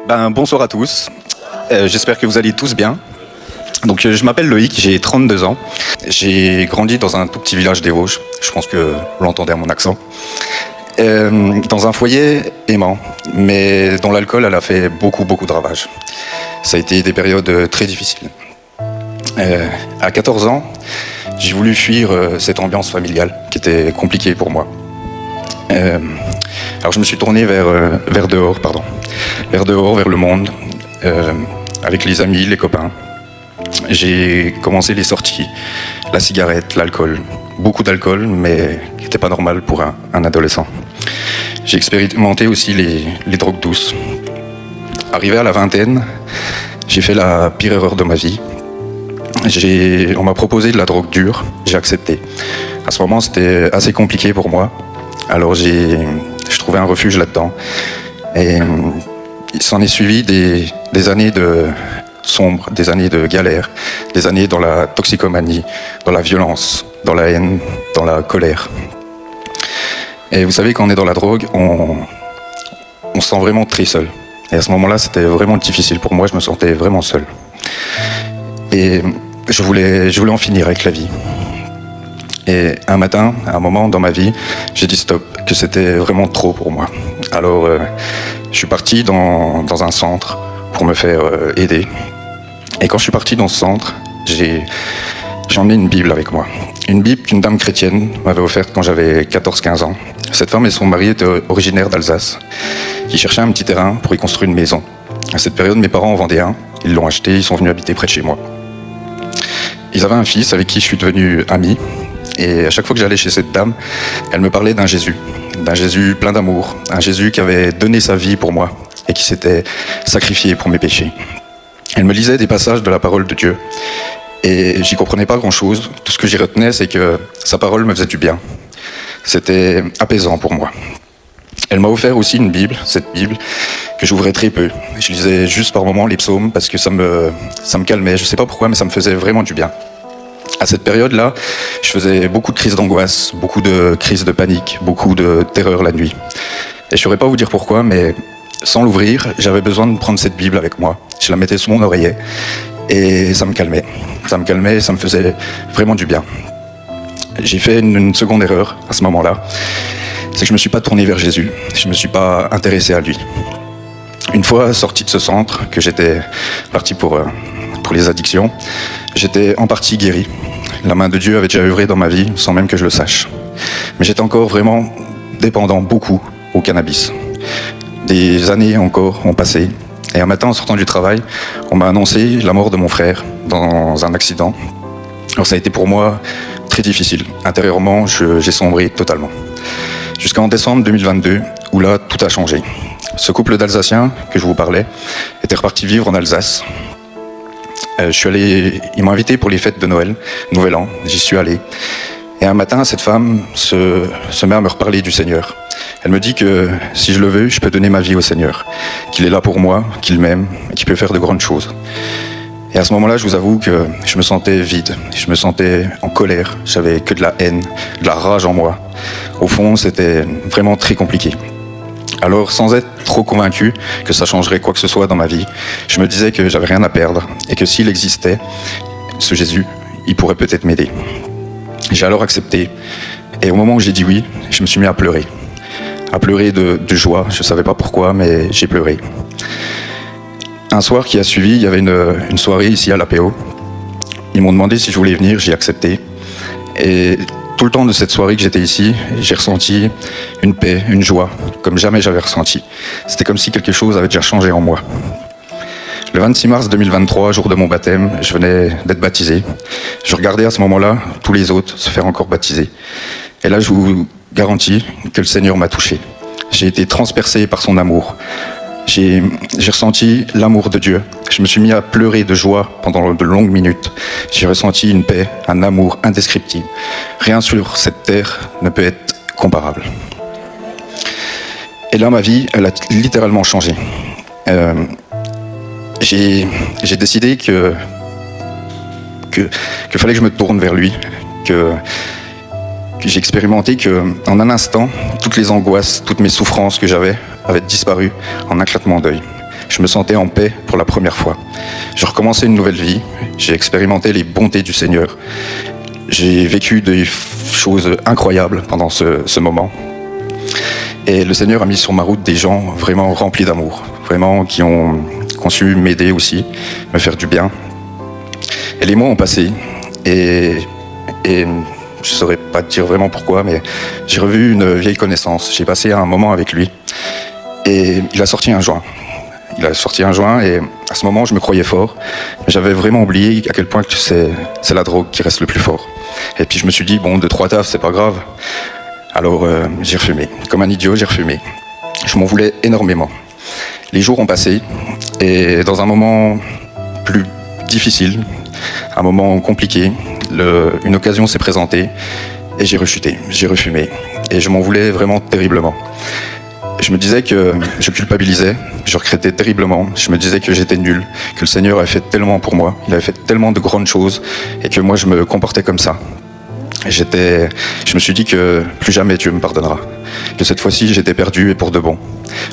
Bonsoir à tous, j'espère que vous allez tous bien. Donc je m'appelle Loïc, j'ai 32 ans. J'ai grandi dans un tout petit village des Vosges, je pense que vous l'entendez à mon accent. Dans un foyer aimant, mais dont l'alcool elle a fait beaucoup de ravages. Ça a été des périodes très difficiles. À 14 ans, j'ai voulu fuir cette ambiance familiale qui était compliquée pour moi. Alors je me suis tourné vers dehors, vers le monde, avec les amis, les copains. J'ai commencé les sorties, la cigarette, l'alcool, beaucoup d'alcool, mais qui n'était pas normal pour un adolescent. J'ai expérimenté aussi les drogues douces. Arrivé à la vingtaine, j'ai fait la pire erreur de ma vie. On m'a proposé de la drogue dure, j'ai accepté. À ce moment, c'était assez compliqué pour moi, alors je trouvais un refuge là-dedans. Et il s'en est suivi des années sombres, des années de galère, des années dans la toxicomanie, dans la violence, dans la haine, dans la colère. Et vous savez, quand on est dans la drogue, on se sent vraiment très seul. Et à ce moment-là, c'était vraiment difficile pour moi, je me sentais vraiment seul. Et je voulais en finir avec la vie. Et un matin, à un moment dans ma vie, j'ai dit stop, que c'était vraiment trop pour moi. Alors, je suis parti dans un centre pour me faire aider. Et quand je suis parti dans ce centre, j'ai emmené une Bible avec moi. Une Bible qu'une dame chrétienne m'avait offerte quand j'avais 14-15 ans. Cette femme et son mari étaient originaires d'Alsace. Ils cherchaient un petit terrain pour y construire une maison. À cette période, mes parents en vendaient un. Ils l'ont acheté, ils sont venus habiter près de chez moi. Ils avaient un fils avec qui je suis devenu ami. Et à chaque fois que j'allais chez cette dame, elle me parlait d'un Jésus plein d'amour, un Jésus qui avait donné sa vie pour moi et qui s'était sacrifié pour mes péchés. Elle me lisait des passages de la parole de Dieu et j'y comprenais pas grand-chose. Tout ce que j'y retenais, c'est que sa parole me faisait du bien. C'était apaisant pour moi. Elle m'a offert aussi une Bible, cette Bible que j'ouvrais très peu. Je lisais juste par moments les psaumes parce que ça me calmait. Je sais pas pourquoi, mais ça me faisait vraiment du bien. À cette période-là, je faisais beaucoup de crises d'angoisse, beaucoup de crises de panique, beaucoup de terreur la nuit. Et je ne saurais pas vous dire pourquoi, mais sans l'ouvrir, j'avais besoin de prendre cette Bible avec moi. Je la mettais sous mon oreiller et ça me calmait. Ça me calmait et ça me faisait vraiment du bien. J'ai fait une seconde erreur à ce moment-là, c'est que je ne me suis pas tourné vers Jésus. Je ne me suis pas intéressé à lui. Une fois sorti de ce centre, que j'étais parti pour les addictions, j'étais en partie guéri. La main de Dieu avait déjà œuvré dans ma vie sans même que je le sache. Mais j'étais encore vraiment dépendant beaucoup au cannabis. Des années encore ont passé. Et un matin, en sortant du travail, on m'a annoncé la mort de mon frère dans un accident. Alors ça a été pour moi très difficile. Intérieurement, j'ai sombré totalement. Jusqu'en décembre 2022, où là, tout a changé. Ce couple d'Alsaciens que je vous parlais était reparti vivre en Alsace. Ils m'ont invité pour les fêtes de Noël, Nouvel An, j'y suis allé. Et un matin, cette femme se met à me reparler du Seigneur. Elle me dit que si je le veux, je peux donner ma vie au Seigneur, qu'il est là pour moi, qu'il m'aime, et qu'il peut faire de grandes choses. Et à ce moment-là, je vous avoue que je me sentais vide, je me sentais en colère, j'avais que de la haine, de la rage en moi. Au fond, c'était vraiment très compliqué. Alors, sans être trop convaincu que ça changerait quoi que ce soit dans ma vie, je me disais que j'avais rien à perdre et que s'il existait, ce Jésus, il pourrait peut-être m'aider. J'ai alors accepté et au moment où j'ai dit oui, je me suis mis à pleurer de joie. Je ne savais pas pourquoi, mais j'ai pleuré. Un soir qui a suivi, il y avait une soirée ici à l'APO. Ils m'ont demandé si je voulais venir, j'ai accepté. Et tout le temps de cette soirée que j'étais ici, j'ai ressenti une paix, une joie, comme jamais j'avais ressenti. C'était comme si quelque chose avait déjà changé en moi. Le 26 mars 2023, jour de mon baptême, je venais d'être baptisé. Je regardais à ce moment-là tous les autres se faire encore baptiser. Et là, je vous garantis que le Seigneur m'a touché. J'ai été transpercé par son amour. J'ai ressenti l'amour de Dieu. Je me suis mis à pleurer de joie pendant de longues minutes. J'ai ressenti une paix, un amour indescriptible. Rien sur cette terre ne peut être comparable. Et là, ma vie, elle a littéralement changé. J'ai décidé qu'il fallait que je me tourne vers lui, que j'ai expérimenté qu'en un instant, toutes les angoisses, toutes mes souffrances que j'avais avaient disparu en un claquement d'œil. je me sentais en paix pour la première fois. Je recommençais une nouvelle vie, j'ai expérimenté les bontés du Seigneur. J'ai vécu des choses incroyables pendant ce moment. Et le Seigneur a mis sur ma route des gens vraiment remplis d'amour, vraiment qui ont su m'aider aussi, me faire du bien. Et les mois ont passé et je ne saurais pas te dire vraiment pourquoi, mais j'ai revu une vieille connaissance. J'ai passé un moment avec lui et il a sorti un joint. Il a sorti un joint et à ce moment, je me croyais fort. J'avais vraiment oublié à quel point que c'est la drogue qui reste le plus fort. Et puis je me suis dit, bon, 2-3 tafs, c'est pas grave. Alors j'ai refumé. Comme un idiot, j'ai refumé. Je m'en voulais énormément. Les jours ont passé et dans un moment plus difficile, un moment compliqué, une occasion s'est présentée et j'ai rechuté, j'ai refumé. Et je m'en voulais vraiment terriblement. Je me disais que je culpabilisais, je regrettais terriblement, je me disais que j'étais nul, que le Seigneur avait fait tellement pour moi, il avait fait tellement de grandes choses et que moi je me comportais comme ça. Je me suis dit que plus jamais Dieu me pardonnera, que cette fois-ci j'étais perdu et pour de bon.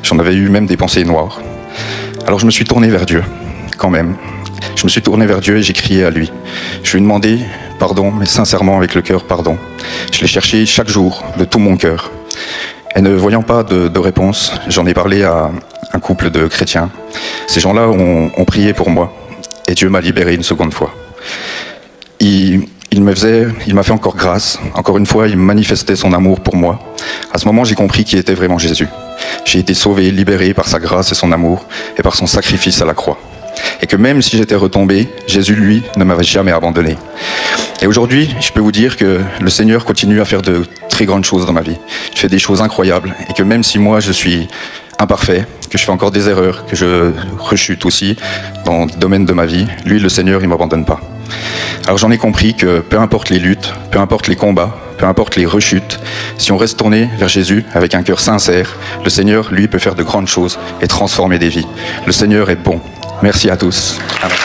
J'en avais eu même des pensées noires. Alors je me suis tourné vers Dieu, quand même. Je me suis tourné vers Dieu et j'ai crié à lui. Je lui ai demandé pardon, mais sincèrement avec le cœur pardon. Je l'ai cherché chaque jour, de tout mon cœur. Et ne voyant pas de réponse, j'en ai parlé à un couple de chrétiens. Ces gens-là ont prié pour moi et Dieu m'a libéré une seconde fois. Il m'a fait encore grâce. Encore une fois, il manifestait son amour pour moi. À ce moment, j'ai compris qui était vraiment Jésus. J'ai été sauvé, libéré par sa grâce et son amour et par son sacrifice à la croix. Et que même si j'étais retombé, Jésus, lui, ne m'avait jamais abandonné. Et aujourd'hui, je peux vous dire que le Seigneur continue à faire de très grandes choses dans ma vie. Il fait des choses incroyables. Et que même si moi, je suis imparfait, que je fais encore des erreurs, que je rechute aussi dans le domaine de ma vie, lui, le Seigneur, il ne m'abandonne pas. Alors j'en ai compris que peu importe les luttes, peu importe les combats, peu importe les rechutes, si on reste tourné vers Jésus avec un cœur sincère, le Seigneur, lui, peut faire de grandes choses et transformer des vies. Le Seigneur est bon. Merci à tous. Amen.